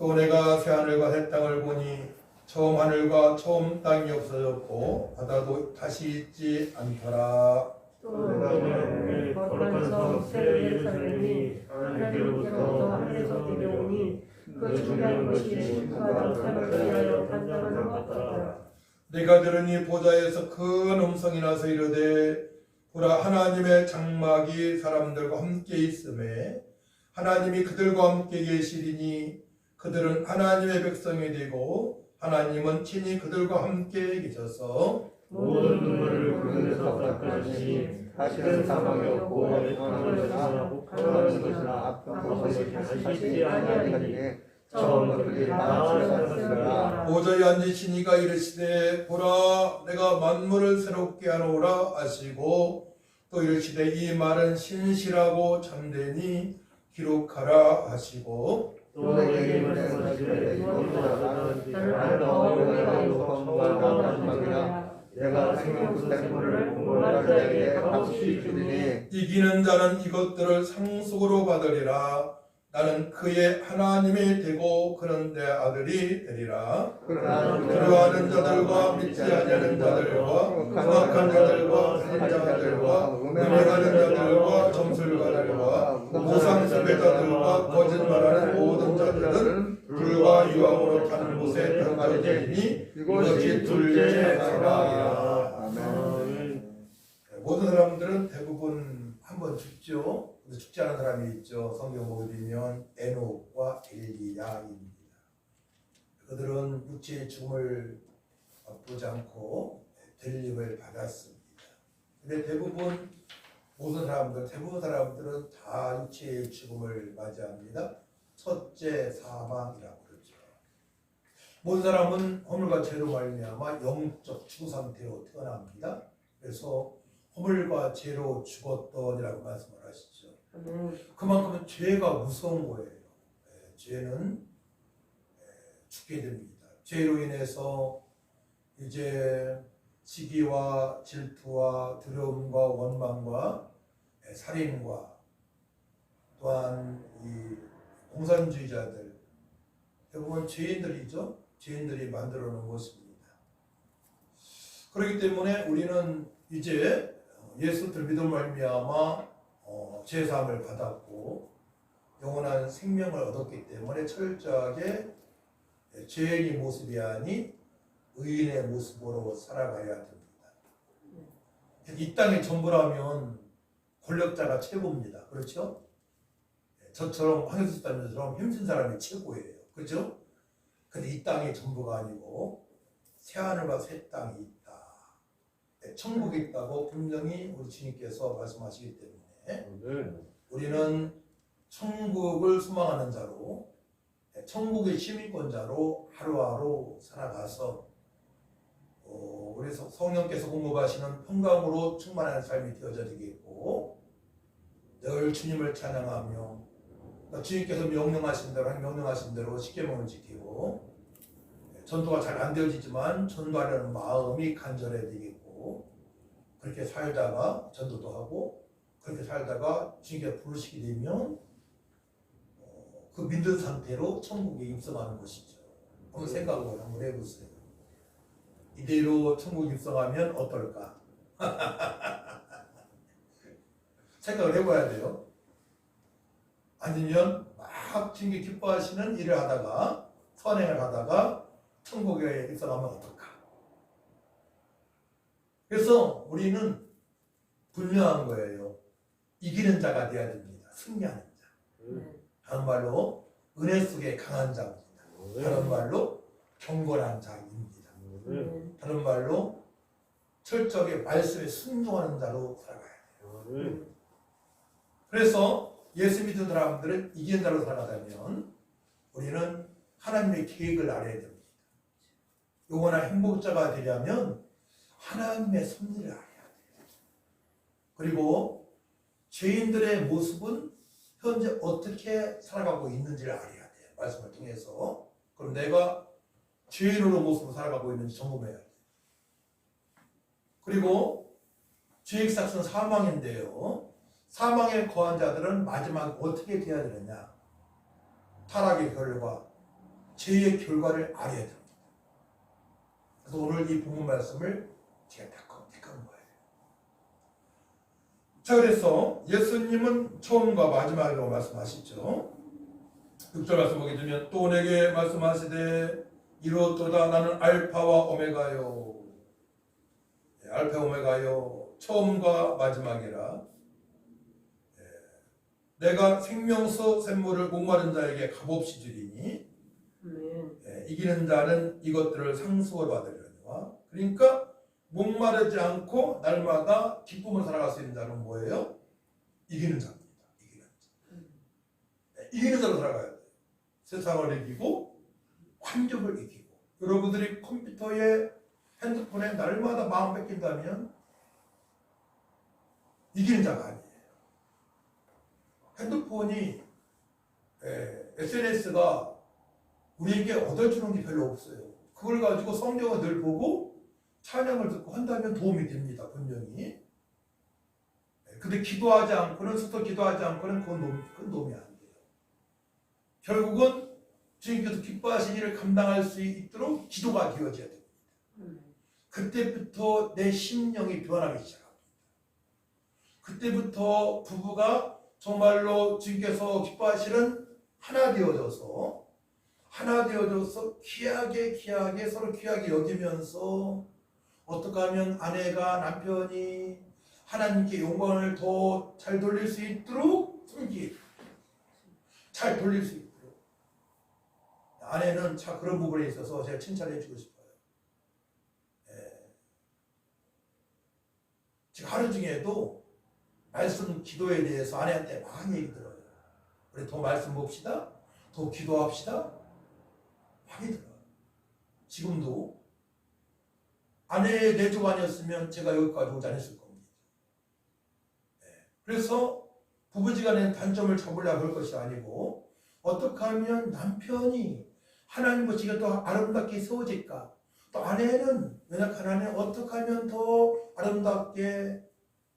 또 내가 새하늘과 새 땅을 보니 처음 하늘과 처음 땅이 없어졌고 바다도 다시 있지 않더라. 또 내가 보니 거룩한 성 새 예루살렘이 하나님께로부터 하늘에서 내려오니 그 중요한 것이 신부가 태어나기 위하여 탄생하는 것 같더라. 내가 들으니 보좌에서 큰 음성이 나서 이르되 보라 하나님의 장막이 사람들과 함께 있음에 하나님이 그들과 함께 계시리니 그들은 하나님의 백성이 되고 하나님은 친히 그들과 함께 계셔서 모든 눈물을 그 눈에서 닦아주시니 다시는 사망이 없고 평안한 것이나 복하는 것이나 아픈 것이 다시 있지 아니하리니 처음 것들이 다 지나갔으리라. 보좌에 앉으신 이가 이르시되 보라 내가 만물을 새롭게 하노라 하시고 또 이르시되 이 말은 신실하고 참되니 기록하라 하시고 또 내게 말씀하시되 이것보다 나는 더 영원하고 성부와 마지막이라. 내가 생명 그 생물을 공부할 자에게 값없이 주리니 이기는 자는 이것들을 상속으로 받으리라. 나는 그의 하나님이 되고 그는 내 아들이 되리라. 두려워하는 자들과 믿지 아니하는 자들과 흉악한 자들과 살인자들과 음행하는 자들과 점술가들과 우상 숭배자들과 거짓말하는 모든 자들은 불과 유황으로 타는 곳에 던져지니 이것이 둘째 사망이라. 아멘. 모든 사람들은 대부분 한번 죽죠. 죽지 않은 사람이 있죠. 성경 보게 되면 에녹과 엘리야입니다. 그들은 육체의 죽음을 맛보지 않고 델림을 받았습니다. 근데 대부분 사람들은 다 육체의 죽음을 맞이합니다. 첫째 사망이라고 그러죠. 모든 사람은 허물과 죄로 말미암아 영적 죽은 상태로 태어납니다. 그래서 허물과 죄로 죽었더니라고 말씀을 하시죠. 그만큼 죄가 무서운 거예요. 죄는 죽게 됩니다. 죄로 인해서 이제 시기와 질투와 두려움과 원망과 살인과 또한 이 공산주의자들 대부분 죄인들이죠. 죄인들이 만들어 놓은 것입니다. 그렇기 때문에 우리는 이제 예수를 믿음 말미암아 죄사함을 받았고 영원한 생명을 얻었기 때문에 철저하게 죄인의 모습이 아닌 의인의 모습으로 살아가야 됩니다. 이 땅의 전부라면 권력자가 최고입니다. 그렇죠? 저처럼 황혜수 사람처럼 힘든 사람이 최고예요. 그렇죠? 근데 이 땅의 전부가 아니고 새하늘과 새 땅이 있다. 천국이 있다고 분명히 우리 주님께서 말씀하시기 때문에 우리는 천국을 소망하는 자로 천국의 시민권자로 하루하루 살아가서 우리 성령께서 공급하시는 평강으로 충만한 삶이 되어져 되겠고 늘 주님을 찬양하며 주님께서 명령하신 대로 십계명을 지키고 전도가 잘 안 되어지지만 전도하려는 마음이 간절해야 되겠고 그렇게 살다가 전도도 하고 그렇게 살다가 주님께서 부르시게 되면 그 믿는 상태로 천국에 입성하는 것이죠. 한번 생각을 한번 해보세요. 이대로 천국에 입성하면 어떨까? 생각을 해봐야 돼요. 아니면 막 주님께 기뻐하시는 일을 하다가 선행을 하다가 천국에 입성하면 어떨까? 그래서 우리는 분명한 거예요. 이기는 자가 되어야 됩니다. 승리하는 자. 다른 말로 은혜 속에 강한 자입니다. 다른 말로 경건한 자입니다. 다른 말로 철저하게 말씀에 순종하는 자로 살아가야 돼요. 그래서 예수 믿는 사람들은 이기는 자로 살아가면 우리는 하나님의 계획을 알아야 됩니다. 영원한 행복자가 되려면 하나님의 섭리를 알아야 돼요. 그리고 죄인들의 모습은 현재 어떻게 살아가고 있는지를 알아야 돼요. 말씀을 통해서. 그럼 내가 죄인으로 모습으로 살아가고 있는지 점검해야 돼요. 그리고 죄의 삭은 사망인데요. 사망에 거한 자들은 마지막에 어떻게 돼야 되느냐. 타락의 결과 죄의 결과를 알아야 됩니다. 그래서 오늘 이 본문 말씀을 제가 택한 거예요. 자, 그래서 예수님은 처음과 마지막이라고 말씀하시죠. 6절 말씀 보게 되면 또 내게 말씀하시되 이렇도다 나는 알파와 오메가요. 알파 오메가요. 처음과 마지막이라. 내가 생명수 샘물을 목마른 자에게 값없이 주리니 이기는 자는 이것들을 상속을 받으려니와. 그러니까 목마르지 않고 날마다 기쁨을 살아갈 수 있는 자는 뭐예요? 이기는 자입니다. 이기는 자. 이기는 자로 살아가야 돼요. 세상을 이기고 환경을 이기고. 여러분들이 컴퓨터에 핸드폰에 날마다 마음 뺏긴다면 이기는 자가 아니에요. 핸드폰이 SNS가 우리에게 얻어주는 게 별로 없어요. 그걸 가지고 성경을 늘 보고 찬양을 듣고 한다면 도움이 됩니다. 분명히. 근데 기도하지 않고는 스스로 기도하지 않고는 그건 도움이 안 돼요. 결국은 주님께서 기뻐하신 일을 감당할 수 있도록 기도가 되어져야 됩니다. 그때부터 내 심령이 변하기 시작합니다. 그때부터 부부가 정말로 주님께서 기뻐하시는 하나 되어져서 귀하게 서로 귀하게 여기면서 어떻게 하면 아내가 남편이 하나님께 영광을 더 잘 돌릴 수 있도록 잘 돌릴 수 있도록. 아내는 참 그런 부분에 있어서 제가 칭찬해 주고 싶어요. 지금 하루 중에도 말씀 기도에 대해서 아내한테 많이 얘기 들어요. 우리 더 말씀 봅시다. 더 기도합시다. 많이 들어요. 지금도 아내의 내조가 아니었으면 제가 여기까지 오지 않았을 겁니다. 그래서 부부지간의 단점을 잡으려고 할 것이 아니고 어떻게 하면 남편이 하나님과 지가 더 아름답게 세워질까, 또 아내는 연약한 아내는 어떻게 하면 더 아름답게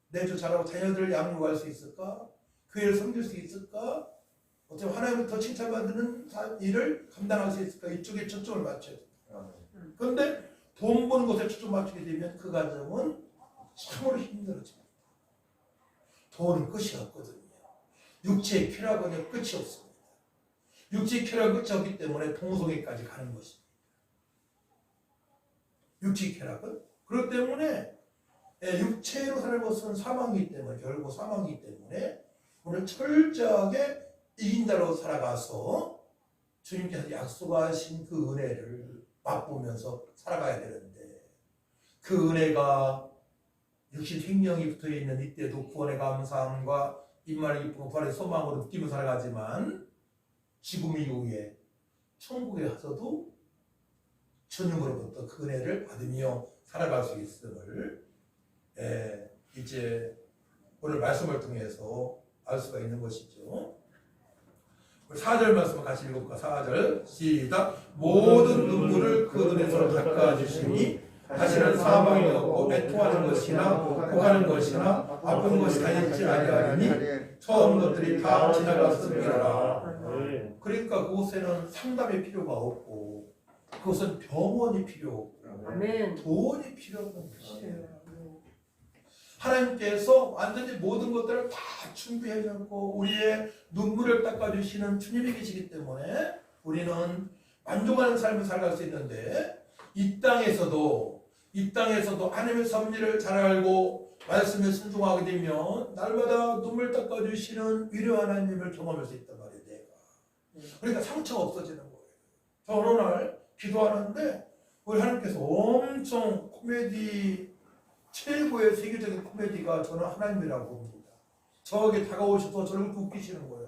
내조 잘하고 자녀들을 양육할 수 있을까, 교회를 섬길 수 있을까, 어쩌면 하나님을 더 칭찬받는 일을 감당할 수 있을까, 이쪽에 초점을 맞춰야 돼요. 그런데 돈 버는 것에 초점 맞추게 되면 그 가정은 참으로 힘들어집니다. 돈은 끝이 없거든요. 육체의 쾌락은 끝이 없습니다. 육체의 쾌락은 끝이 없기 때문에 동성애까지 가는 것입니다. 육체의 쾌락은 그렇기 때문에 육체로 사는 것은 사망이기 때문에, 결국 사망이기 때문에 오늘 철저하게 이긴 자로 살아가서 주님께서 약속하신 그 은혜를 맛보면서 살아가야 되는데, 그 은혜가 육신 생명이 붙어있는 이때도 구원의 감사함과 입만의 기쁨과 부활의 소망으로 느끼며 살아가지만 죽음 이후에 천국에 가서도 주님으로부터 그 은혜를 받으며 살아갈 수 있음을 이제 오늘 말씀을 통해서 알 수가 있는 것이죠. 4절 말씀을 같이 읽어볼까? 4절 시작. 모든 눈물을 그 눈에서 닦아주시니 다시는 사망이 없고 애통하는 것이나 혹하는 것이나 아픈 것이 다있지 아니하리니 처음 것들이 다 지나갔음이라. 그러니까 그곳에는 상담의 필요가 없고 그것은 병원이 필요 없고 돈이 필요 없는 것이에요. 하나님께서 완전히 모든 것들을 다 준비해 놓고 우리의 눈물을 닦아주시는 주님이 계시기 때문에 우리는 만족하는 삶을 살아갈 수 있는데, 이 땅에서도 하나님의 섭리를 잘 알고 말씀에 순종하게 되면 날마다 눈물 닦아주시는 위로한 하나님을 경험할 수 있단 말이에요. 내가. 그러니까 상처가 없어지는 거예요. 저 어느 날 기도하는데 우리 하나님께서 엄청 코미디 최고의 세계적인 코미디가 저는 하나님이라고 봅니다. 저에게 다가오셔서 저를 웃기시는 거야.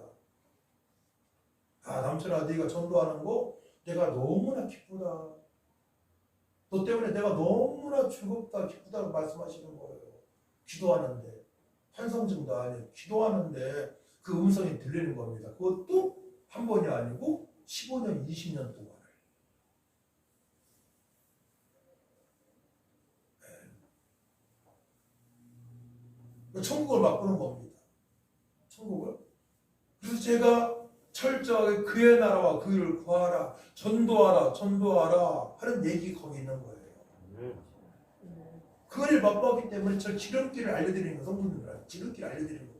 아, 남편아, 네가 전도하는 거 내가 너무나 기쁘다. 너 때문에 내가 너무나 즐겁다, 기쁘다고 말씀하시는 거예요. 기도하는데, 환상증도 아니에요. 기도하는데 그 음성이 들리는 겁니다. 그것도 한 번이 아니고 15년, 20년 동안. 천국을 맛보는 겁니다. 천국을. 그래서 제가 철저하게 그의 나라와 그 일을 구하라, 전도하라, 전도하라 하는 얘기 거기 있는 거예요. 그걸 맛봤기 때문에 저 지름길을 알려드리는 거, 성도님들한테 지름길을 알려드리는 거예요.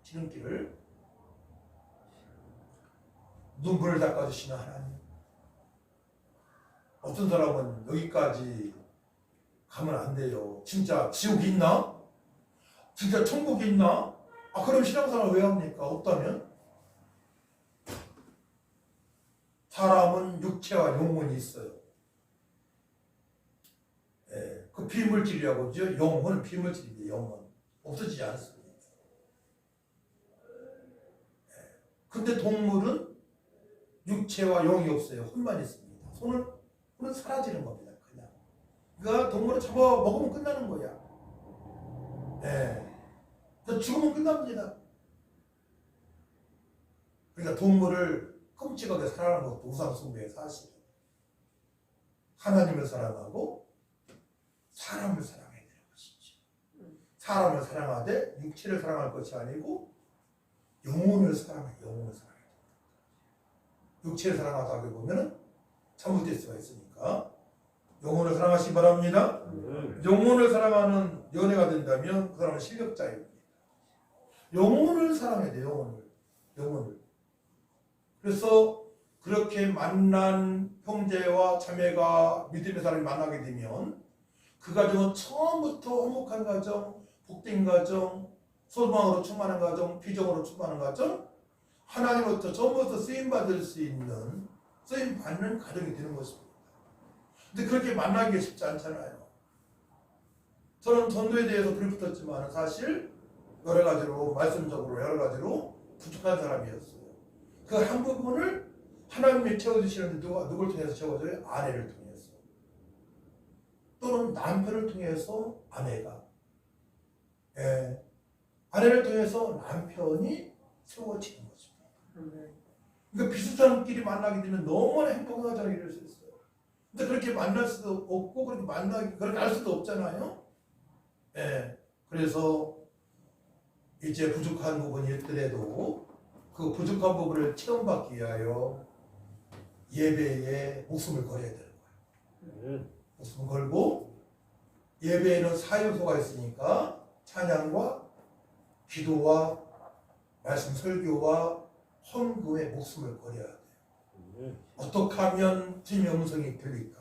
지름길을 눈물을 닦아주시는 하나님. 어떤 사람은 여기까지 가면 안 돼요. 진짜 지옥이 있나? 진짜 천국이 있나? 아, 그럼 신앙생활 왜 합니까? 없다면? 사람은 육체와 영혼이 있어요. 예, 그 비물질이라고 하죠. 영혼은 비물질인데 영혼 없어지지 않습니다. 예, 근데 동물은 육체와 영이 없어요. 혼만 있습니다. 손은 사라지는 겁니다. 그냥. 그러니까 동물을 잡아 먹으면 끝나는 거야. 예, 죽으면 끝납니다. 그러니까 동물을 끔찍하게 사랑하는 것도 우상숭배의 사실이에요. 하나님을 사랑하고 사람을 사랑해야 되는 것이죠. 사람을 사랑하되 육체를 사랑할 것이 아니고 영혼을 사랑해야 됩니다. 육체를 사랑하다 보면 잘못될 수가 있으니까 영혼을 사랑하시기 바랍니다. 영혼을 사랑하는 연애가 된다면 그 사람은 실력자입니다. 영혼을 사랑해야 돼요. 영혼을. 그래서 그렇게 만난 형제와 자매가 믿음의 사람이 만나게 되면 그 가정은 처음부터 행복한 가정, 복된 가정, 소망으로 충만한 가정, 비전으로 충만한 가정, 하나님으로부터 처음부터 쓰임받을 수 있는, 쓰임받는 가정이 되는 것입니다. 근데 그렇게 만나기가 쉽지 않잖아요. 저는 전도에 대해서 불이 붙었지만 사실 여러 가지로, 말씀적으로 여러 가지로 부족한 사람이었어요. 그 한 부분을 하나님이 채워주시는데 누굴 통해서 채워줘요? 아내를 통해서. 또는 남편을 통해서 아내가. 예. 아내를 통해서 남편이 채워지는 것입니다. 그러니까 비슷한 끼리 만나게 되면 너무나 행복하다고 이럴 수 있어요. 근데 그렇게 만날 수도 없고, 그렇게 알 수도 없잖아요. 예. 그래서 이제 부족한 부분이 있더라도 그 부족한 부분을 체험받기 위하여 예배에 목숨을 걸어야 되는 거예요. 목숨을 걸고 예배에는 4요소가 있으니까 찬양과 기도와 말씀 설교와 헌금에 목숨을 걸어야 돼요. 어떻게 하면 주님의 음성이 들릴까?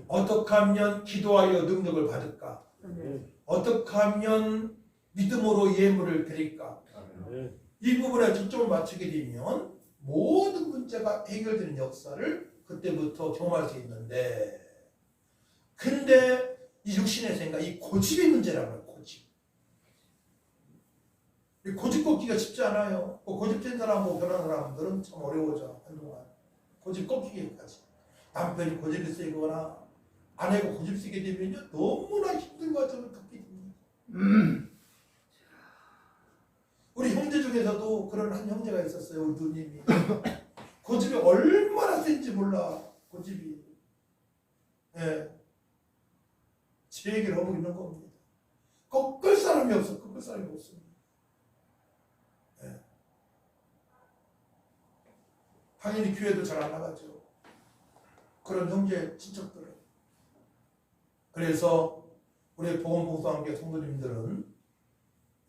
어떻게 하면 기도하여 능력을 받을까? 어떻게 하면 믿음으로 예물을 드릴까? 이 부분에 초점을 맞추게 되면 모든 문제가 해결되는 역사를 그때부터 경험할 수 있는데, 근데 이 육신의 생각, 이 고집의 문제라고요. 고집 꺾기가 쉽지 않아요. 고집된 사람하고 결혼한 사람들은 참 어려워져. 한동안 고집 꺾기까지. 남편이 고집이 세거나 아내가 고집 세게 되면 너무나 힘든 과정을 겪게 됩니다. 우리 형제 중에서도 그런 한 형제가 있었어요. 우리 누님이. 고집이 얼마나 센지 몰라. 고집이. 예. 제 얘기를 하고 있는 겁니다. 꺾을 사람이 없어. 꺾을 사람이 없습니다. 예. 당연히 교회도 잘 안 나가죠. 그런 형제 친척들은. 그래서 우리 보건복성학교 성도님들은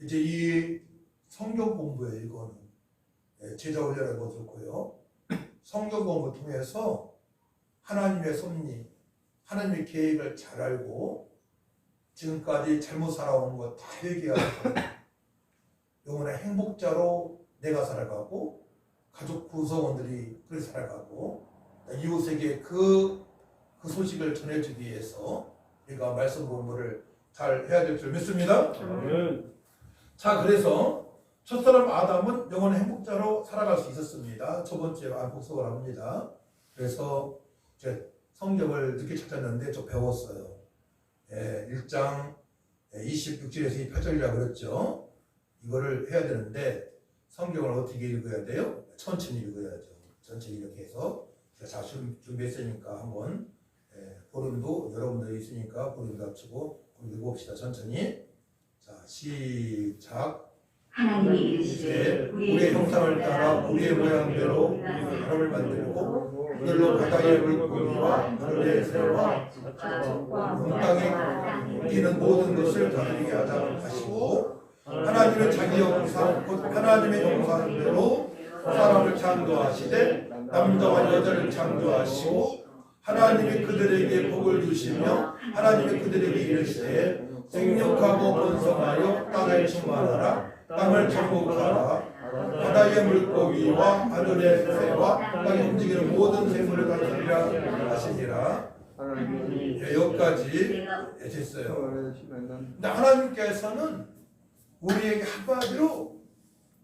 이제 이 성경 공부에 이거는 제자 훈련을 거두고요. 성경 공부를 통해서 하나님의 섭리, 하나님의 계획을 잘 알고 지금까지 잘못 살아온 거 다 회개하고 영혼의 행복자로 내가 살아가고 가족 구성원들이 그렇게 살아가고 이웃에게 그 소식을 전해주기 위해서 우리가 말씀 공부를 잘 해야 될 줄 믿습니다. 자, 그래서 첫사람 아담은 영혼의 행복자로 살아갈 수 있었습니다. 첫 번째 복습을 합니다. 그래서 제 성경을 늦게 찾았는데 저 배웠어요. 1장 26절에서 28절이라고 그랬죠. 이거를 해야 되는데 성경을 어떻게 읽어야 돼요? 천천히 읽어야죠. 천천히 이렇게 해서 제가 잘 준비했으니까 한번 보름도 여러분들이 있으니까 보름도 합치고 읽어봅시다. 천천히. 자, 시작. 하나님이 이제 이르시되 우리의 형상을 따라 우리의 모양대로 사람을 만들고 그들로 바다의 물고기와 하늘의 새와 온 땅에 뛰는 모든 것을 다스리게 하자 하시고 하나님의 자기 형상 곧 하나님의 형상대로 사람을 창조하시되 남자와 여자를 창조하시고 하나님이 그들에게 복을 주시며 하나님이 그들에게 이르시되 생육하고 번성하여 땅을 충만하라 땅을 정복하라 바다의 물고기와 하늘의 새와 땅에 움직이는 모든 생물을 다스리라 하시니라. 여기까지 됐어요. 근데 하나님께서는 우리에게 한마디로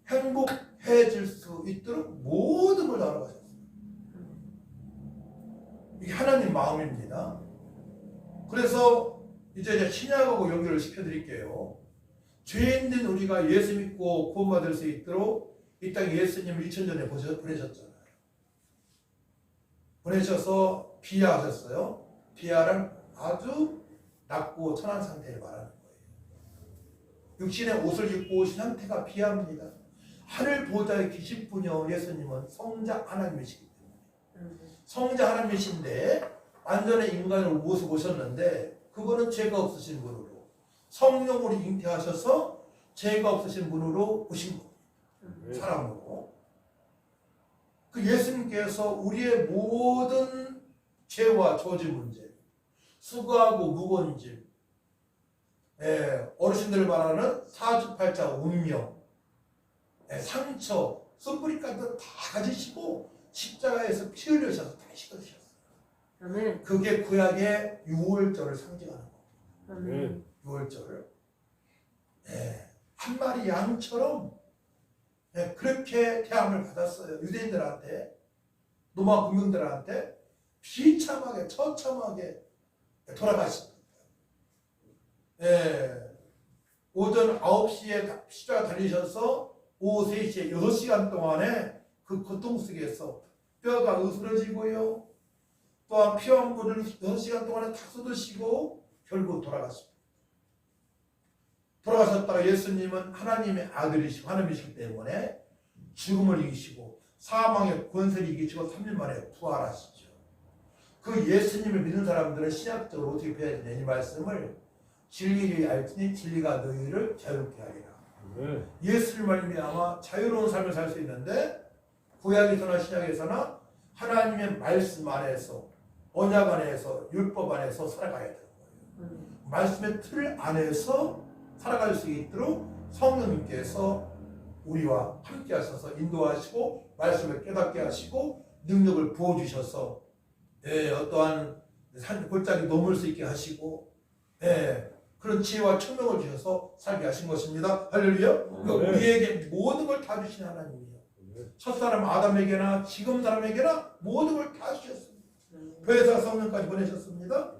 행복해질 수 있도록 모든 걸 알아가셨어요. 이게 하나님 마음입니다. 그래서 이제 신약하고 연결을 시켜드릴게요. 죄인된 우리가 예수 믿고 구원받을 수 있도록 이 땅에 예수님을 2000년에 보내셨잖아요. 보내셔서 비하하셨어요. 비하는 아주 낮고 천한 상태를 말하는 거예요. 육신의 옷을 입고 오신 상태가 비하입니다. 하늘 보좌에 계신 분이요 예수님은 성자 하나님이시기 때문에 성자 하나님이신데 완전히 인간을 모습 오셨는데 그분은 죄가 없으신 분으로 성령으로 잉태하셔서 죄가 없으신 분으로 오신 겁니다. 사람으로. 그 예수님께서 우리의 모든 죄와 저주 문제, 수고하고 무거운 짐, 어르신들 말하는 사주팔자 운명, 상처, 숯불이까지 다 가지시고 십자가에서 피 흘리셔서 다 씻어주셨어요. 그게 구약의 유월절을 상징하는 겁니다. 유월절. 한 마리 양처럼 그렇게 대함을 받았어요. 유대인들한테, 로마 군병들한테 비참하게 처참하게 돌아가십니다. 오전 9시에 십자가 달리셔서 오후 3시에 6시간 동안에 그 고통 속에서 뼈가 으스러지고요. 또한 피 한 분을 6시간 동안에 다 쏟으시고 결국 돌아갔습니다. 돌아가셨다가 예수님은 하나님의 아들이시고 하나님이시기 때문에 죽음을 이기시고 사망의 권세를 이기시고 3일 만에 부활하시죠. 그 예수님을 믿는 사람들은 신약적으로 어떻게 배워야 되냐 이 말씀을 진리를 알지니 진리가 너희를 자유롭게 하리라. 예수를 말미암아 자유로운 삶을 살 수 있는데 구약에서나 신약에서나 하나님의 말씀 안에서 언약 안에서 율법 안에서 살아가야 되는 거예요. 말씀의 틀 안에서 살아갈 수 있도록 성령님께서 우리와 함께 하셔서 인도하시고 말씀을 깨닫게 하시고 능력을 부어주셔서 어떠한 골짜기 넘을 수 있게 하시고 그런 지혜와 청명을 주셔서 살게 하신 것입니다. 할렐루야. 그러니까 우리에게 모든 걸 다 주신 하나님이에요. 첫사람 아담에게나 지금 사람에게나 모든 걸 다 주셨습니다. 보혜사 성령까지 보내셨습니다.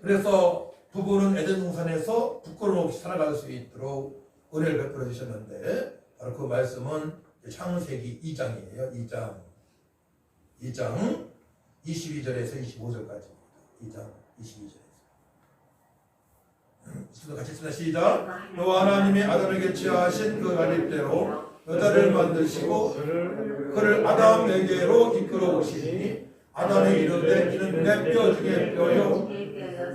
그래서 부부는 에덴 동산에서 부끄러움 없이 살아갈 수 있도록 은혜를 베풀어 주셨는데 바로 그 말씀은 창세기 2장이에요. 2장 22절에서 25절까지입니다. 2장 22절에서 같이 읽습니다. 시작. 여호와 하나님이 아담에게 취하신 그 관립대로 여자를 만드시고 그를 아담에게로 이끌어 오시니 아담이 이르되 이는 내 뼈 중에 뼈요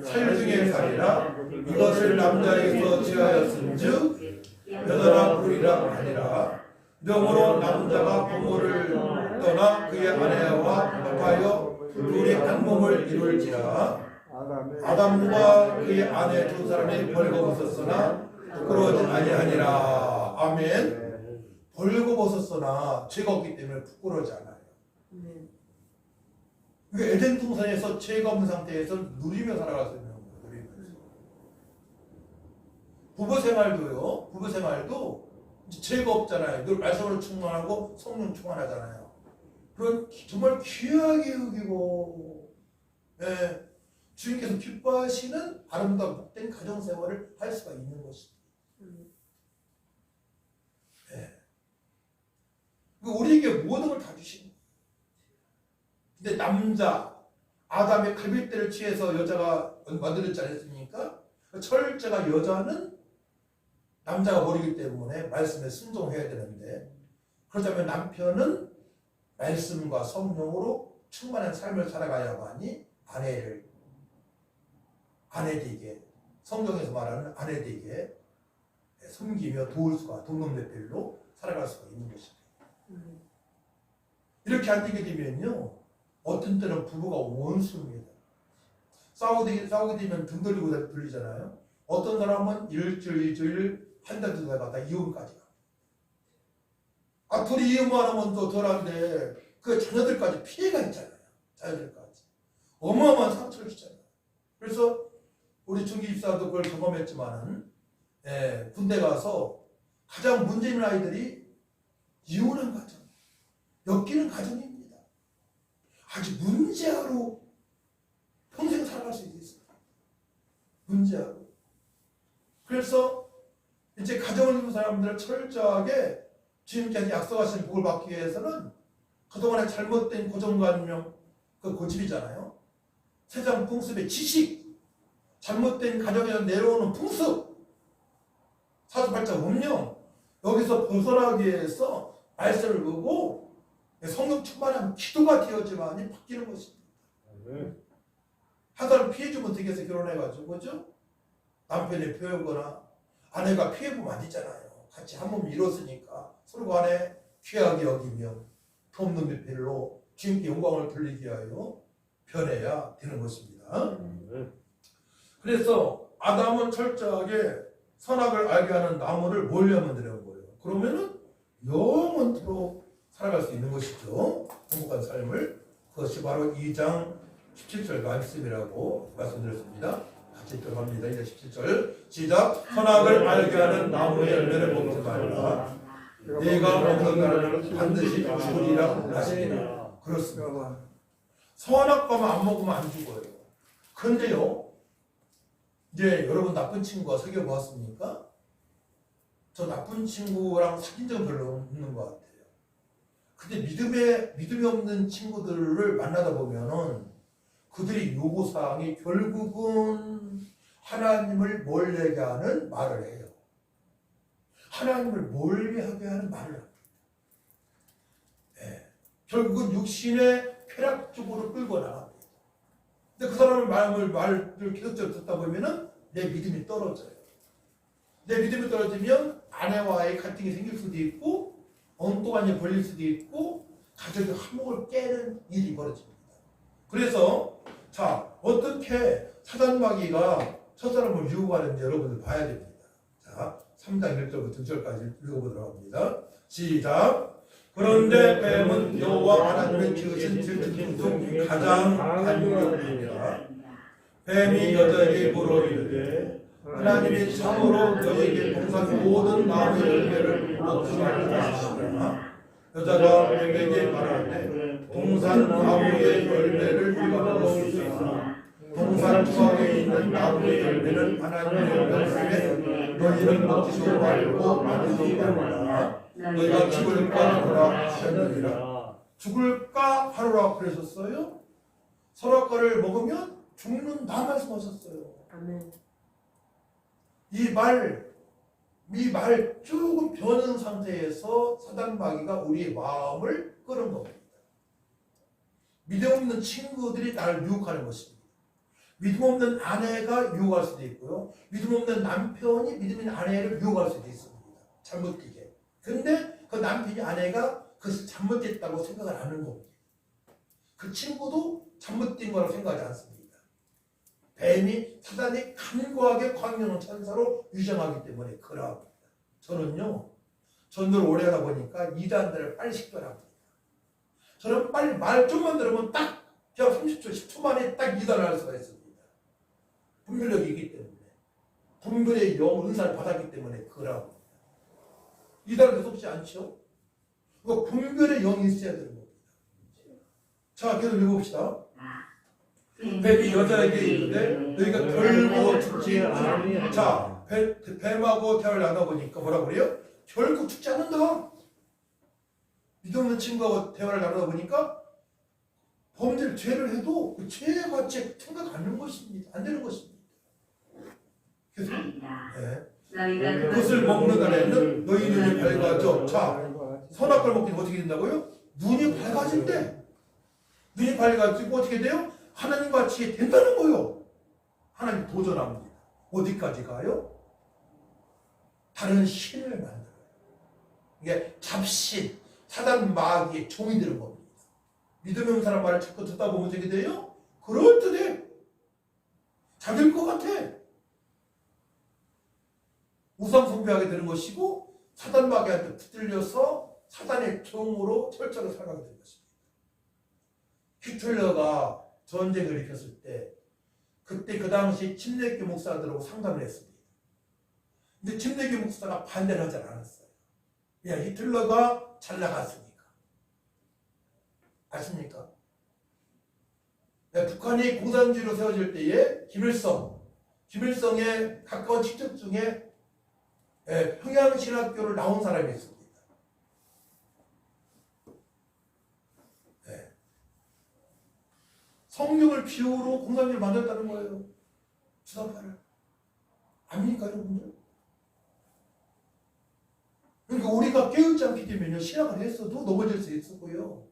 살 중에 살이라 이것을 남자에게서 취하였은즉 여자라 부르리라 하니라. 명으로 남자가 부모를 떠나 그의 아내와 합하여 둘이 한 몸을 이룰지라. 아담과 그의 아내 두 사람이 벌거벗었으나 부끄러워하지 아니하니라. 아멘. 벌거벗었으나 죄가 없기 때문에 부끄러워하지 않아요. 그러니까 에덴 동산에서 죄가 없는 상태에서 누리며 살아갈 수 있는 거예요. 누리면서. 부부생활도요. 부부생활도 죄가 없잖아요. 늘 말씀으로 충만하고 성령 충만하잖아요. 그런 정말 귀하게 여기고 주님께서 기뻐하시는 아름다운 복된 가정생활을 할 수가 있는 것입니다. 우리에게 모든 걸 다 주신 거예요. 근데 남자, 아담의 갈빗대를 취해서 여자가 만들었지 않았습니까? 철저가 여자는 남자가 모르기 때문에 말씀에 순종해야 되는데, 그렇다면 남편은 말씀과 성령으로 충만한 삶을 살아가야만이 아내에게, 성경에서 말하는 아내에게 섬기며 도울 수가, 동문매별로 살아갈 수가 있는 것입니다. 이렇게 안 되게 되면요, 어떤 때는 부부가 원수입니다. 싸우게 되면 등 돌리고 돌리잖아요. 어떤 사람은 일주일, 한 달, 두 달 가다 이혼까지 가. 둘이 이혼만 하면 또 덜한데, 그 자녀들까지 피해가 있잖아요. 자녀들까지. 어마어마한 상처를 주잖아요. 그래서 우리 중기 집사도 그걸 경험했지만은, 군대 가서 가장 문제 있는 아이들이 이혼한 가정, 엮이는 가정입니다. 아주 문제아로 평생 살아갈 수 있습니다. 문제아로. 그래서 이제 가정을 이룬 사람들을 철저하게 주님께서 약속하신 복을 받기 위해서는 그동안의 잘못된 고정관념, 그 고집이잖아요. 세상 풍습의 지식, 잘못된 가정에서 내려오는 풍습, 사주팔자 운명, 여기서 벗어나기 위해서 말씀을 보고 성령 충만한 기도가 되어지만이 바뀌는 것입니다. 한 사람 피해주면 되겠어요. 결혼해가지고, 그죠? 남편이 피해오거나 아내가 피해보면 안 되잖아요. 같이 한 몸 이뤘으니까 서로 간에 귀하게 여기며 돕는 배필로 주님께 영광을 돌리기 위하여 변해야 되는 것입니다. 그래서 아담은 철저하게 선악을 알게 하는 나무를 몰려만 드는 거예요. 그러면은 영원토록 살아갈 수 있는 것이죠. 행복한 삶을. 그것이 바로 2장 17절 말씀이라고 말씀드렸습니다. 같이 들어갑니다. 이제 17절 시작. 선악을 알게 하는 나무의 열매를 먹지 말라. 내가 먹는 날은 반드시 죽으리라 하시니라. 그렇습니다. 선악과만 안 먹으면 안 죽어요. 그런데요, 이제 여러분 나쁜 친구가 사귀어 보았습니까? 저 나쁜 친구랑 사귄 적은 별로 없는 것 같아요. 근데 믿음이 없는 친구들을 만나다 보면은 그들이 요구사항이 결국은 하나님을 멀리하게 하는 말을 해요. 하나님을 멀리하게 하는 말을 합니다. 네. 결국은 육신의 쾌락 쪽으로 끌고 나갑니다. 근데 그 사람의 말을 계속적으로 듣다 보면은 내 믿음이 떨어져요. 내 믿음이 떨어지면 아내와의 갈등이 생길 수도 있고, 엉뚱한 일 벌릴 수도 있고, 가족의 화목을 깨는 일이 벌어집니다. 그래서 자, 어떻게 사단마귀가 첫사람을 유혹하는지 여러분들 봐야 됩니다. 자, 3장 1절부터 2절까지 읽어보도록 합니다. 시작. 그런데 뱀은 여호와 하나님의 지으신 들짐승 중 가장 간용이니라. 뱀이 여자에게 물어이르되 하나님이 참으로 너에게 동산 모든 나무의 열매를 먹지 말라 하시니라. 여자가 뱀에게 말하되 동산 나무의 열매를 네가 먹을 수 있으나 동산 중앙에 있는 나무의 열매는 하나님의 말씀에 너희는 먹지도 말고 만지도 말라. 너희가 죽을까 하노라 하셨느니라. 죽을까 하노라 그러셨어요? 선악과를 먹으면 죽는다 말씀하셨어요. 아멘. 이 말 조금 변한 상태에서 사단마귀가 우리의 마음을 끄는 겁니다. 믿음 없는 친구들이 나를 유혹하는 것입니다. 믿음 없는 아내가 유혹할 수도 있고요. 믿음 없는 남편이 믿음 있는 아내를 유혹할 수도 있습니다. 잘못되게. 근데 그 남편이 아내가 그것을 잘못됐다고 생각을 안 하는 겁니다. 그 친구도 잘못된 거라고 생각하지 않습니다. 뱀이 사단이 간과하게 광명한 천사로 유정하기 때문에 그러합니다. 저는요, 전도를 오래 하다 보니까 이단들을 빨리 식별합니다. 저는 빨리 말 좀만 들으면 딱 그냥 30초, 10초 만에 딱 이단을 할 수가 있습니다. 분별력이 있기 때문에, 분별의 영 은사를 받았기 때문에 그러합니다. 이단을 무섭지 않죠? 그거 분별의 영이 있어야 되는 겁니다. 자, 계속 읽어봅시다. 뱀이 여자에게 이르되 너희가 결국 죽지 않으리라. 자, 뱀하고 대화를 나눠보니까 뭐라고 그래요? 결국 죽지 않는다. 믿음 없는 친구하고 대화를 나눠보니까 범죄를 죄를 해도 그 죄같이 생각 안 하는 것입니다. 안 되는 것입니다. 그래서 그것을 먹는 날에는 너희 눈이 밝아져. 자, 선악과를 먹기 어떻게 된다고요? 눈이 밝아진대. 눈이 밝아지고 어떻게 돼요? 하나님과 같이 된다는 거요. 하나님 도전합니다. 어디까지 가요? 다른 신을 만들어요. 이게 잡신, 사단 마귀의 종이 되는 겁니다. 믿음이 없는 사람 말을 자꾸 듣다 보면 어떻게 돼요? 그럴듯해. 자기일 것 같아. 우상 숭배하게 되는 것이고 사단 마귀한테 붙들려서 사단의 종으로 철저하게 살아가게 되는 것입니다. 히틀러가 전쟁을 일으켰을 때 그때 그 당시 침례교 목사들하고 상담을 했습니다. 근데 침례교 목사가 반대를 하지 않았어요. 그냥 히틀러가 잘 나갔으니까. 아십니까? 북한이 공산주의로 세워질 때에 김일성의 가까운 친척 중에 평양신학교를 나온 사람이 있습니다. 성경을 비유로 공산주의를 만들었다는 거예요. 주사파를. 압니까, 여러분들? 그러니까 우리가 깨우지 않기 때문에 신학을 했어도 넘어질 수 있었고요.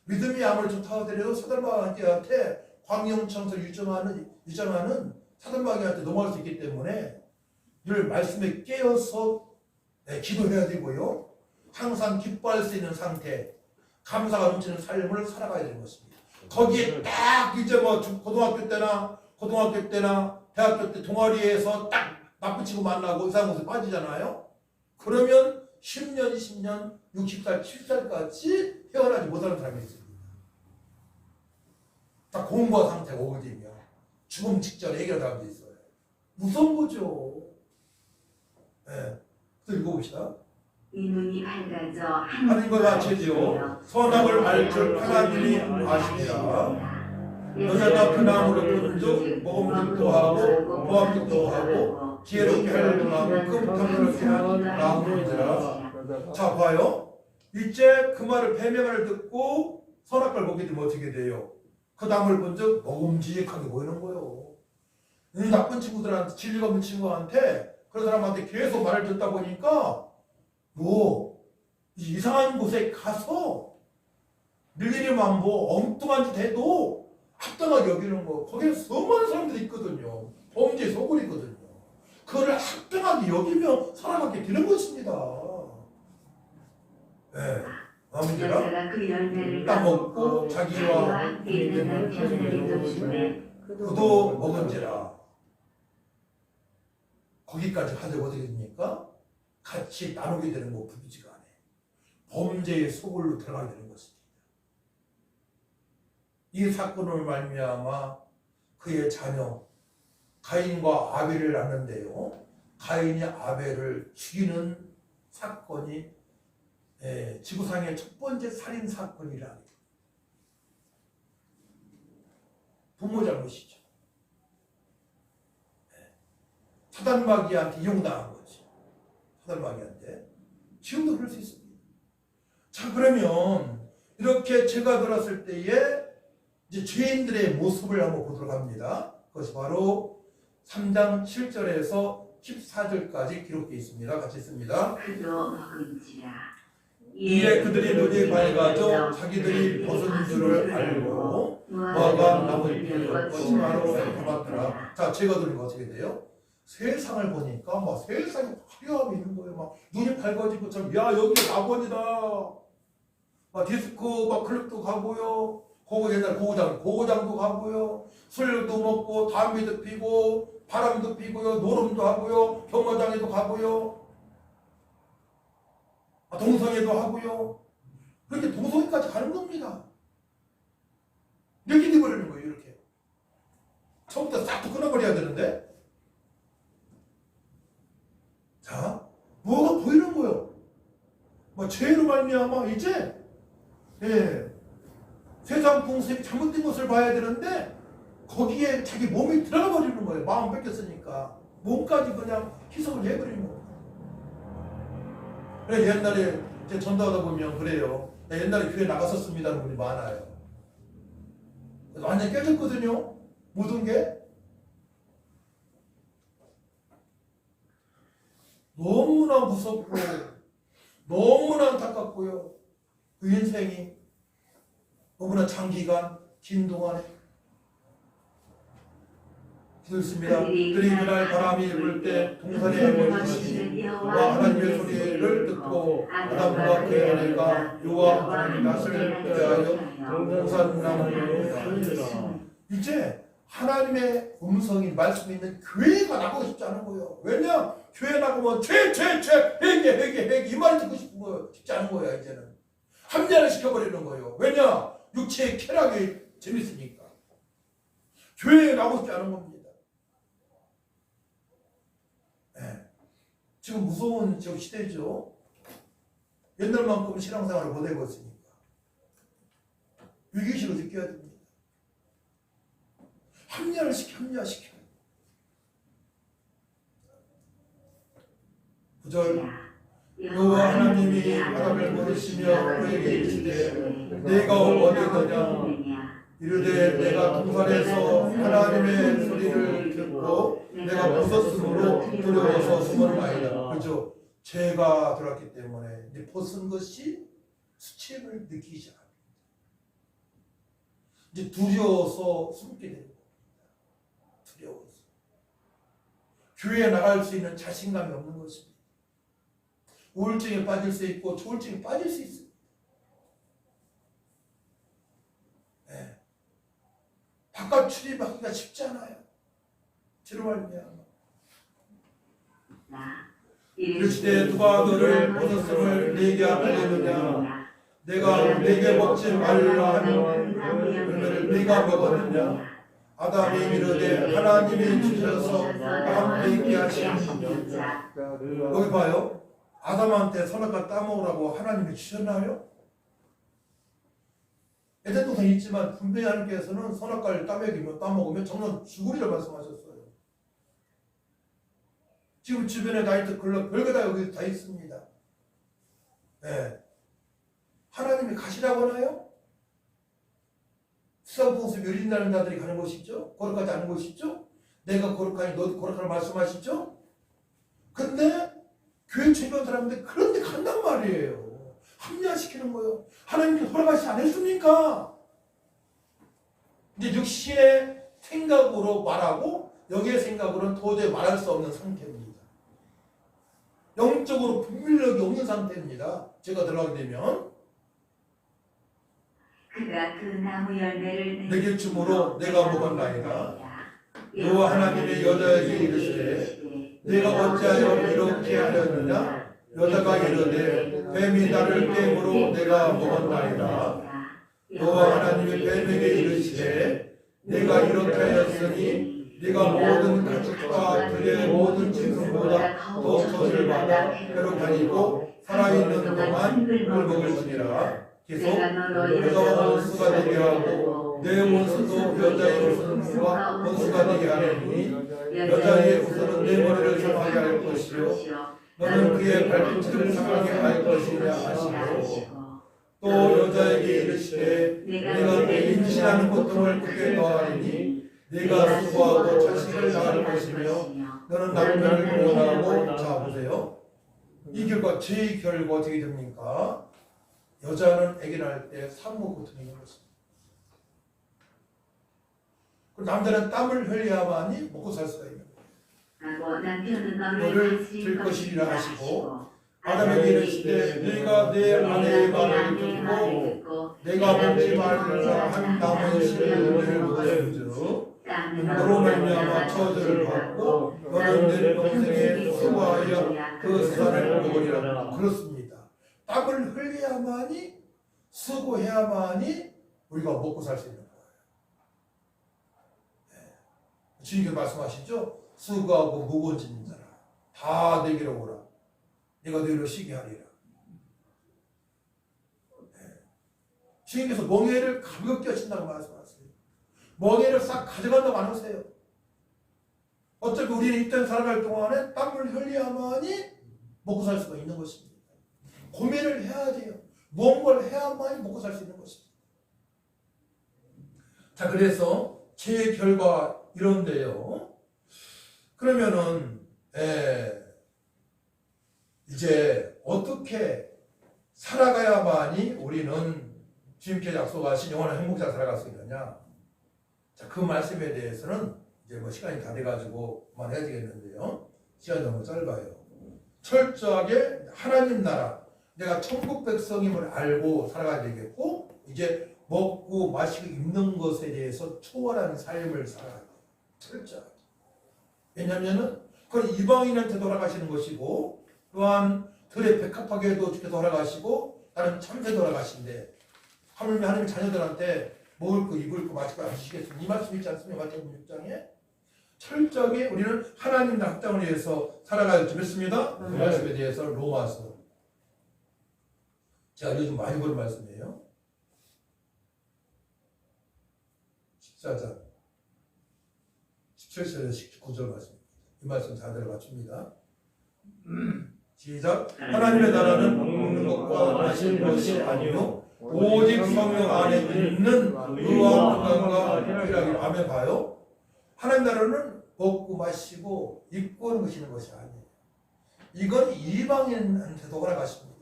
믿음이 아무리 좋다고 하더라도 사단마귀한테 광영천서 유전하는 사단마귀한테 넘어갈 수 있기 때문에 늘 말씀에 깨어서 기도해야 되고요. 항상 기뻐할 수 있는 상태, 감사가 넘치는 삶을 살아가야 되는 것입니다. 거기에 딱 이제 뭐 고등학교 때나 대학교 때 동아리에서 딱 맞붙이고 만나고 이상한 곳에 빠지잖아요. 그러면 10년, 20년, 60살, 70살까지 헤어나지 못하는 사람이 있습니다. 딱 공부한 상태가 오거든요. 죽음 직전에 해결한 사람도 있어요. 무서운 거죠. 네. 또 읽어봅시다. 이 눈이 밝아져 하나님과 같이지요. 선악을 알 줄 하나님이 아시니라. 너희가 그 나무로 본즉 먹음직도 하고 보암직도 하고 지혜롭게 할 만큼 탐스럽게 한 나무니라. 자 봐요. 이제 그 말을 뱀의 말을 듣고 선악과를 먹게 되면 어떻게 돼요? 그 나무를 본즉 먹음직하게 보이는 거예요. 이 나쁜 친구들한테 진리가 없는 친구한테 그런 사람한테 계속 말을 듣다 보니까 뭐 이상한 곳에 가서 밀리리만 뭐 엉뚱한 짓 해도 합당하게 여기는 거. 거기에 수많은 사람들이 있거든요. 범죄에 속을 있거든요. 그거를 합당하게 여기며 살아가게 되는 것입니다. 네. 아멘이라. 땅 먹고 자기와 함께 있는 그도 먹은지라. 거기까지 가도 어떻게 됩니까? 같이 나누게 되는 거 부부지간에 범죄의 소굴로 들어가게 되는 것입니다. 이 사건을 말미암아 그의 자녀 가인과 아벨을 낳는데요. 가인이 아벨을 죽이는 사건이 지구상의 첫 번째 살인 사건이라. 부모 잘못이죠. 사단마귀한테 이용당한 거지. 사단마귀한테. 지금도 그럴 수 있습니다. 자, 그러면 이렇게 죄가 들었을 때에 이제 죄인들의 모습을 한번 보도록 합니다. 그것이 바로 3장 7절에서 14절까지 기록되어 있습니다. 같이 읽습니다. 그도 먹은지라. 이에 그들이 눈이 밝아져 자기들이 벗은 줄을 알고 무화과 나무를 피우고 치마로 감았더라. 자, 죄가 들면 어떻게 돼요? 세상을 보니까 막 세상에 화려함이 있는 거예요. 막 눈이 밝아지고 참, 야, 여기 낙원이다. 막 디스코, 막 클럽도 가고요. 옛날 고고장도 가고요. 술도 먹고 담배도 피고 바람도 피고요. 노름도 하고요. 경마장에도 가고요. 동성애도 하고요. 그렇게 동성애까지 가는 겁니다. 이렇게 돼버리는 거예요. 이렇게 처음부터 싹 끊어버려야 되는데, 자, 뭐가 보이는 거예요? 죄로 말미암아 이제 세상 풍습이 잘못된 것을 봐야 되는데 거기에 자기 몸이 들어가 버리는 거예요. 마음 뺏겼으니까 몸까지 그냥 희석을 해버리는 거예요. 그래, 옛날에 제 전도하다 보면 그래요. 나 옛날에 교회 나갔었습니다 하는 분이 많아요. 완전히 깨졌거든요. 모든 게. 너무나 무섭고 너무나 안타깝고요. 그 인생이 너무나 장기간 긴 동안에 기도했습니다. 그리 그날 바람이 불 때 동산에 모이시니 여호와 하나님의 소리를 듣고 아담과 그의 아내가 여호와 하나님 낯을 빼하여 동산나무를 하니라. 이제 하나님의 음성이 말씀이 있는 교회가 나가고 싶지 않은 거예요. 왜냐? 교회 나가면 죄 회개 이 말을 듣고 싶은 거예요. 싶지 않은 거야. 이제는 합리화를 시켜버리는 거예요. 왜냐? 육체의 쾌락이 재밌으니까. 교회에 나가고 싶지 않은 겁니다. 네. 지금 무서운 지금 시대죠. 옛날만큼 신앙생활을 못 하고 있으니까 위기의식을 느껴야 됩니다. 합리화시켜. 9절 여호와 하나님이 바람을 부르시며 그에게 이르시되 내가 어디더냐 이르되 내가 동산에서 하나님의 소리를 듣고 내가 벗었으므로 두려워서 숨었나이다. 그죠? 죄가 들어왔기 때문에 이제 벗은 것이 수치를 느끼기 시작합니다. 이제 두려워서 숨게 되는 겁니다. 두려워서 교회에 나갈 수 있는 자신감이 없는 것입니다. 우울증에 빠질 수 있고 조울증에 빠질 수 있습니다. 네. 바깥 출입하기가 쉽지 않아요. 죄로 말미암아. 이르시되 누가 너를 벗었음을 내게 알리느냐 내가 내게 먹지 말라 하는 그러면 네가 먹었느냐 아담이 이르되 하나님이 주셔서 함께 있게 하시는 자. 여기 봐요. 아담한테 선악과 따먹으라고 하나님이 주셨나요? 에덴 동산이 있지만 분명히 하나님께서는 선악과를 따먹으면 정말 죽으리라 말씀하셨어요. 지금 주변에 나이트 클럽 별거 다 여기 다 있습니다. 네. 하나님이 가시라고 하나요? 수상봉수 묘리나는 자들이 가는 곳이죠. 거룩하지 않은 곳이죠. 내가 거룩하니 너도 거룩하라 말씀하시죠. 근데 교회 주변 사람들 그런데 간단 말이에요. 합리화시키는 거예요. 하나님이 허락하시지 않았습니까? 이제 육신의 생각으로 말하고 여기의 생각으로는 도저히 말할 수 없는 상태입니다. 영적으로 분별력이 없는 상태입니다. 제가 들어가게 되면 그가 그 나무 열매를 내게 주므로 내가 먹었나이다. 여호와 하나님의 여자에게 이르시되 내가 어찌하여 이렇게 하려느냐 여자가 이르되 뱀이 나를 깨므로 내가 먹었나이다. 여호와 하나님의 뱀에게 이르시되 내가 이렇게 하였으니 네가 모든 가축과 들의 모든 짐승보다 더 젖을 받아 배로 다니고 살아있는 동안 꿀 먹을지니라. 계속 여자와 원수가 되게 하고 내 원수도 여자의 원수가 원수가 되게 하느니 여자의 원수는 내 머리를 상하게 할 것이요 너는 그의 발꿈치를 상하게 할 것이냐 하시고 또 여자에게 이르시되 내가 내 임신하는 고통을 크게 더하리니 네가 수고하고 자식을 낳을 것이며 너는 남편을 구원하고. 자 보세요. 이 결과 제 결과 어떻게 됩니까? 여자는 아기 낳을 때 산모 고통이 있는 것입니다. 그리고 남자는 땀을 흘려야만이 먹고 살 수가 있는 거예요. 너를 들 것이라 하시고 아담에게 이르시되 네가 내 아내의 말을 듣고 내가 먹지 말라 한 나무의 실을 먹었은즉 너로 말미암아 저주를 받고 너는 내 동생의 수고하여 그 수산을 먹으리라. 그렇습니다. 땀을 흘려야만이 수고해야만이 우리가 먹고 살 수 있는 거예요. 네. 주님께서 말씀하시죠. 수고하고 무거운 짐진 자라 다 내게로 오라. 내가 너희를 쉬게 하리라. 네. 주님께서 멍에를 가볍게 하신다고 말씀하세요. 멍에를 싹 가져간다고 안 하세요. 어차피 우리는 일단 살아갈 동안에 땀을 흘려야만이 먹고 살 수가 있는 것입니다. 고민을 해야 돼요. 무언가를 해야만이 먹고 살 수 있는 것입니다. 자, 그래서 제 결과 이런데요. 그러면은 이제 어떻게 살아가야만이 우리는 주님께 약속하신 영원한 행복자 살아갈 수 있느냐? 자, 그 말씀에 대해서는 이제 뭐 시간이 다 돼가지고 그만해야 되겠는데요. 시간이 너무 짧아요. 철저하게 하나님 나라, 내가 천국 백성임을 알고 살아가야 되겠고, 이제 먹고 마시고 입는 것에 대해서 초월한 삶을 살아가야 돼요. 철저하게. 왜냐하면은 그건 이방인한테 돌아가시는 것이고, 또한 들에 백합하게도 주께 돌아가시고, 나는 참새 돌아가신데, 하나님 자녀들한테 먹을 거, 입을 거, 마실 거 안 주시겠습니까? 이 말씀 있지 않습니까? 마태복음 6장에 철저하게 우리는 하나님 확장을 위해서 살아가야 믿습니다. 그 말씀에 대해서 로마서, 제가 요즘 많이 보는 말씀이에요. 14장 17절에서 19절 말씀입니다. 이 말씀 잘 들어 맞춥니다. 시작. 하나님의 나라는 먹는 것과 마시는 것이 아니요 오직 성령 안에 있는 의와 건강과 희락이. 아멘. 봐요. 하나님 나라는 먹고 마시고 입고 하는 것이 있는 것이 아니에요. 이건 이방인한테도 허락하십니다.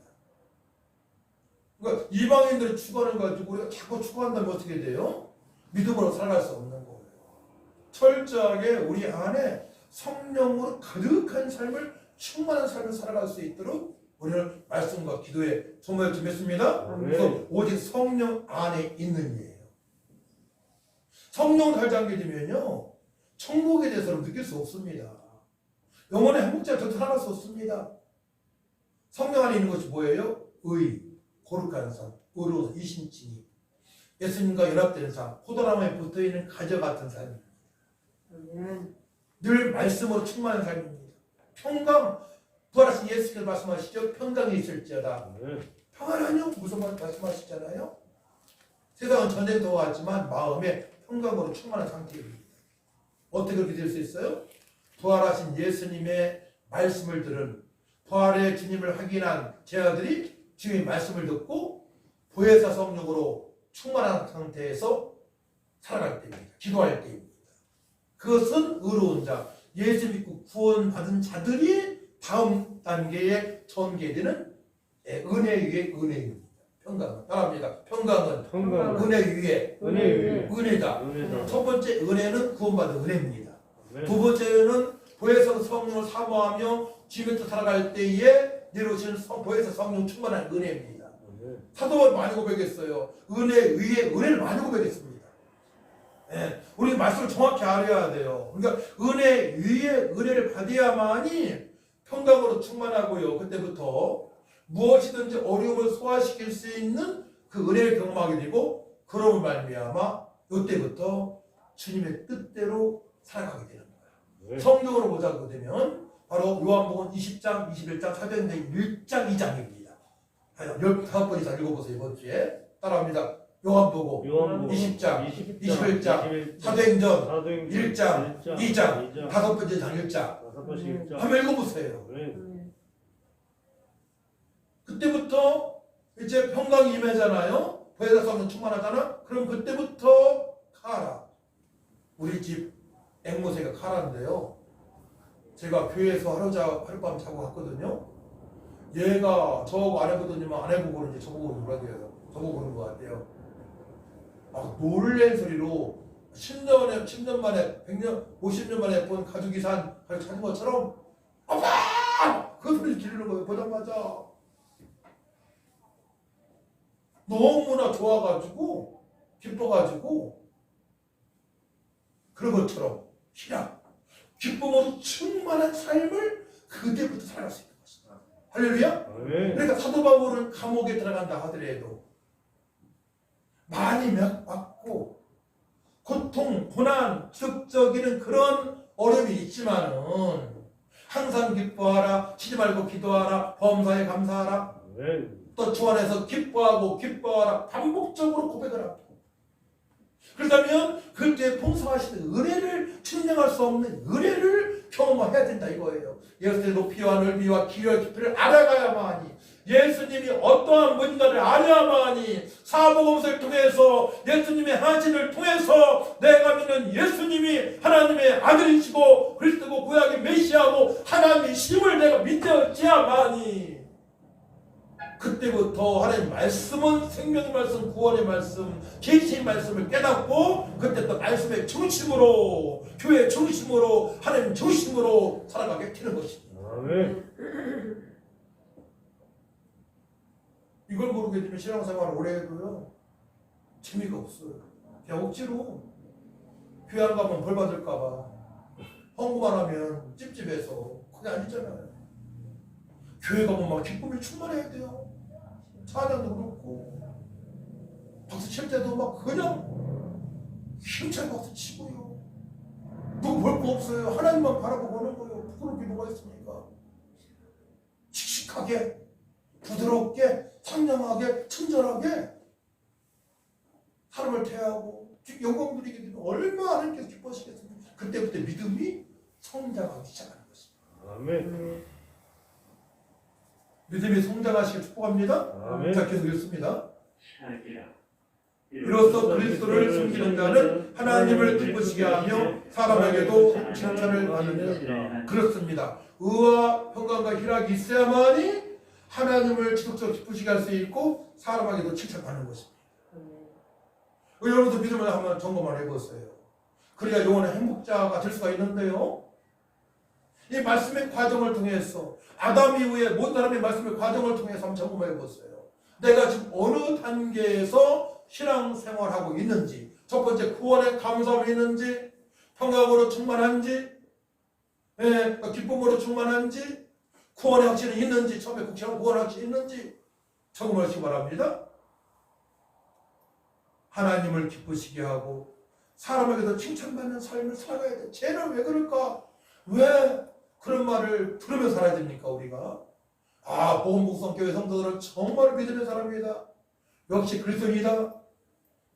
그러니까 이방인들이 추구하는 거 가지고 우리가 자꾸 추구한다면 어떻게 돼요? 믿음으로 살아갈 수 없는 거예요. 철저하게 우리 안에 성령으로 가득한 삶을, 충만한 삶을 살아갈 수 있도록 우리는 말씀과 기도에 소모를 준비했습니다. 그래서 오직 성령 안에 있는 이에요. 성령을 살지 않게 되면요, 천국에 대해서는 느낄 수 없습니다. 영혼의 행복자가 절대 살아갈 수 없습니다. 성령 안에 있는 것이 뭐예요? 의, 거룩한 삶, 의로운 이신칭이, 예수님과 연합되는 삶, 포도나무에 붙어있는 가지 같은 삶입니다. 늘 말씀으로 충만한 삶입니다. 평강, 부활하신 예수께서 말씀하시죠. 평강이 있을지어다. 평안하뇨? 무슨 말씀하시잖아요. 세상은 전쟁터와 같지만 마음에 평강으로 충만한 상태입니다. 어떻게 그렇게 될 수 있어요? 부활하신 예수님의 말씀을 들은, 부활의 주님을 확인한 제 아들이 주님의 말씀을 듣고 보혜사 성령으로 충만한 상태에서 살아갈 때입니다. 기도할 때입니다. 그것은 의로운 자, 예수 믿고 구원받은 자들이 다음 단계에 전개되는 은혜 위에 은혜입니다. 평강은 따라합니다. 평강은 은혜 위에 은혜다. 첫 번째 은혜는 구원받은 은혜입니다. 두 번째는 보혜사 성령을 사모하며 주님을 살아갈 때에 내려오시는 보혜사 성령 충만한 은혜입니다. 사도 많이 고백했어요. 은혜 위에 은혜를 많이 고백했습니다. 네, 우리 말씀을 정확히 알아야 돼요. 그러니까 은혜 위에 은혜를 받아야만이 평강으로 충만하고요. 그때부터 무엇이든지 어려움을 소화시킬 수 있는 그 은혜를 경험하게 되고, 그러면 말미암아 이때부터 주님의 뜻대로 살아가게 되는 거예요. 성경으로 보자고 되면 바로 요한복음 20장, 21장, 사도행전 1장, 2장입니다. 15번 이상 읽어보세요. 이번 주에 따라합니다. 요한복음 20장, 21장, 사도행전 1장, 2장, 5번째 장 1장. 한번 읽어보세요. 그때부터 이제 평강이 임하잖아요. 보혜사 성령 충만하잖아. 그럼 그때부터 카라. 우리 집 앵무새가 카라인데요. 제가 교회에서 하룻밤 자고 갔거든요. 얘가 저하고 안 해보더니만 안 해보고는 이제 저보고 놀아줘요. 저보고 그런 것 같아요. 막 놀랜 소리로 10년 만에, 100년, 50년 만에 본 가족이 찾은 것처럼 아빠! 그 소리를 지르는 거예요. 보자마자. 너무나 좋아가지고, 기뻐가지고, 그런 것처럼 희락, 기쁨으로 충만한 삶을 그때부터 살아갈 수 있는 것이다. 할렐루야? 그러니까 사도 바울은 감옥에 들어간다 하더라도 많이 맞고 고통, 고난, 지속적인 그런 어려움이 있지만은 항상 기뻐하라, 쉬지 말고 기도하라, 범사에 감사하라, 또 주 안에서 기뻐하라, 반복적으로 고백을 하고, 그렇다면 그때 풍성하신 은혜를 측량할 수 없는 은혜를 경험해야 된다 이거예요. 예수의 높이와 넓이와 길이와 깊이를 알아가야만이 예수님이 어떠한 분인가를 알아야만이 사복음서를 통해서 예수님의 하신을 통해서 내가 믿는 예수님이 하나님의 아들이시고 그리스도고 구약의 메시아고 하나님의 힘을 내가 믿어야만이 그때부터 하나님 말씀은 생명의 말씀, 구원의 말씀, 계시의 말씀을 깨닫고 그때 또 말씀의 중심으로 교회의 중심으로 하나님 중심으로 살아가게 되는 것입니다. 아멘. 이걸 모르게 되면 신앙생활 오래 해도요 재미가 없어요. 그냥 억지로 교회 안 가면 벌 받을까봐 헌금만 하면 찝찝해서 그게 아니잖아요. 교회 가면 막 기쁨이 충만해야 돼요. 찬양도 그렇고 박수 칠 때도 막 그냥 힘차게 박수 치고요. 누구 볼 거 없어요. 하나님만 바라보고 오는 거예요. 부끄러울 게 뭐가 있습니까? 씩씩하게 부드럽게 상냥하게 친절하게 사람을 대하고 영광 드리게 되면 얼마나 하나님께서 기뻐하시겠습니까? 그때부터 믿음이 성장하기 시작하는 것입니다. 아멘. 믿음이 성장하시길 축복합니다. 아멘. 자, 계속 읽습니다. 이로써 그리스도를 숨기는 자는 하나님을 기쁘시게 하며 사람에게도 칭찬을 받느니라. 그렇습니다. 의와 평강과 희락이 있어야만이 하나님을 지속적으로 기쁘시게 할 수 있고 사람에게도 칭찬받는 것입니다. 여러분도 믿음을 한번 점검을 해보세요. 그래야 영혼의 행복자가 될 수가 있는데요. 이 말씀의 과정을 통해서 아담 이후에 모든 사람의 말씀의 과정을 통해서 한번 점검해 보세요. 내가 지금 어느 단계에서 신앙생활하고 있는지, 첫 번째 구원의 감사함이 있는지, 평강으로 충만한지, 기쁨으로 충만한지, 구원의 확신이 있는지, 처음에 국시한 구원의 확신이 있는지 점검하시기 바랍니다. 하나님을 기쁘시게 하고 사람에게도 칭찬받는 삶을 살아가야 돼. 쟤는 왜 그럴까? 왜 그런 말을 들으며 살아야 됩니까 우리가? 아, 보험복성교회 성도들은 정말 믿음의 사람이다. 역시 그리스도인이다.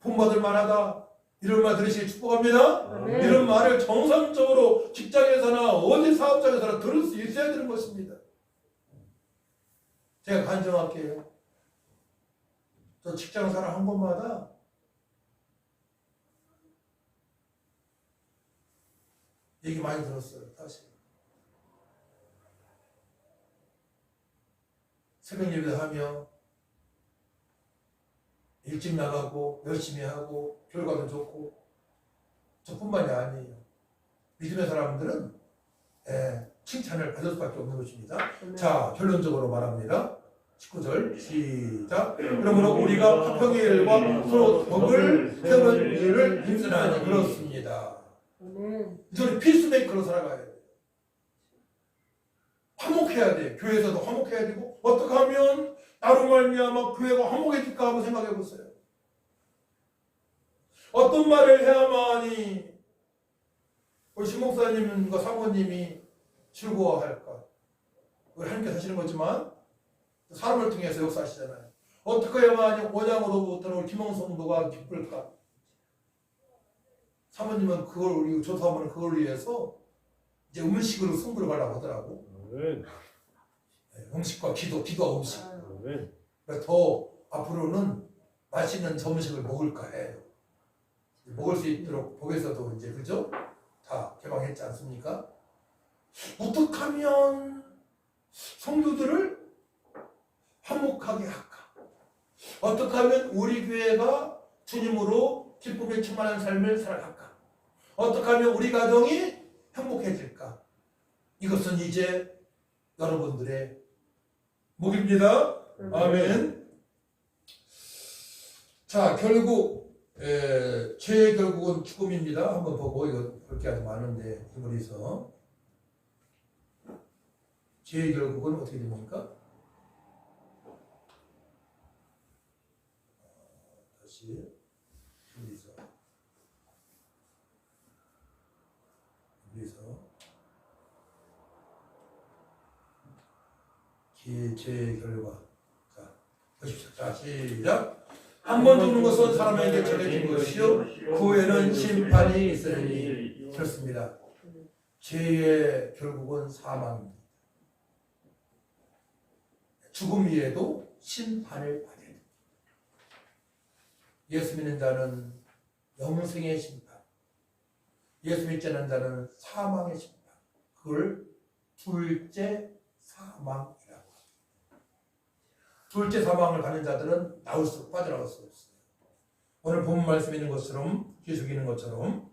본받을 만하다. 이런 말 들으시기 축복합니다. 아멘. 이런 말을 정상적으로 직장에서나 어디 사업장에서나 들을 수 있어야 되는 것입니다. 제가 간증할게요. 저 직장생활 한 번마다 얘기 많이 들었어요. 사실 새벽 예배 하며 일찍 나가고 열심히 하고 결과도 좋고 저뿐만이 아니에요. 믿음의 사람들은 칭찬을 받을 수밖에 없는 것입니다. 자, 결론적으로 말합니다. 19절 시작. 그러므로 우리가 화평의 일과 서로 덕을 세우는 일을 힘쓰나니 그렇습니다. 이제는 피스메이커로 살아가야 돼요. 화목해야 돼. 교회에서도 화목해야 되고 어떻게 하면 나로 말미암아 교회가 화목해질까 한번 생각해 보세요. 어떤 말을 해야만이 우리 신목사님과 사모님이 즐거워할까? 우리 하나님께서 하시는 거지만 사람을 통해서 역사하시잖아요. 어떻게 해야만이 원양으로부터는 우리 김홍성도가 기쁠까? 사모님은 그걸 우리 조사하면 그걸 위해서 이제 음식으로 승부를 가려고 하더라고. 아멘. 음식과 기도와 음식. 아멘. 그래서 더 앞으로는 맛있는 점심을 먹을까 해요. 먹을 수 있도록 복에서도 이제 그죠? 다 개방했지 않습니까? 어떻게 하면 성도들을 화목하게 할까? 어떻게 하면 우리 교회가 주님으로 기쁨에 충만한 삶을 살아갈까? 어떻게 하면 우리 가정이 행복해질까? 이것은 이제 여러분들의 목입니다. 아멘. 자, 결국 죄의 결국은 죽음입니다. 한번 보고 이거 볼 게 아주 많은데 히브리서 죄의 결국은 어떻게 됩니까? 다시 히브리서 죄의 결과. 자, 보십시오. 자, 시작. 한 번 죽는 것은 사람에게 정해진 것이요 그 후에는 심판이 있으니. 그렇습니다. 죄의 결국은 사망입니다. 죽음 위에도 심판을 받아야 됩니다. 예수 믿는 자는 영생의 심판, 예수 믿지 않는 자는 사망의 심판, 그걸 둘째 사망이라고 합니다. 둘째 사망을 가는 자들은 빠져나올 수 없어요. 오늘 본 말씀에 있는 것처럼, 계속 있는 것처럼,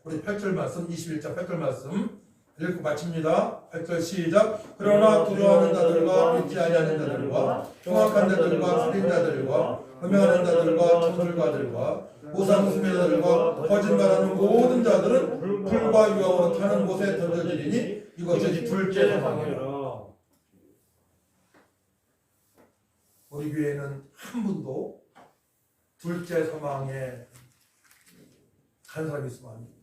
우리 8절 말씀, 21장 8절 말씀 읽고 마칩니다. 8절 시작. 그러나 두려워하는 자들과 믿지 아니하는 자들과 흉악한 자들과 살인 자들과 음행하는 자들과 저술가들과 우상숭배자들과 거짓말하는 모든 자들은 불과 유황으로 타는 곳에 던져지리니 이것이 둘째 사망이라. 우리 교회는 한 분도 둘째 사망에 간 사람이 있으면 안 됩니다.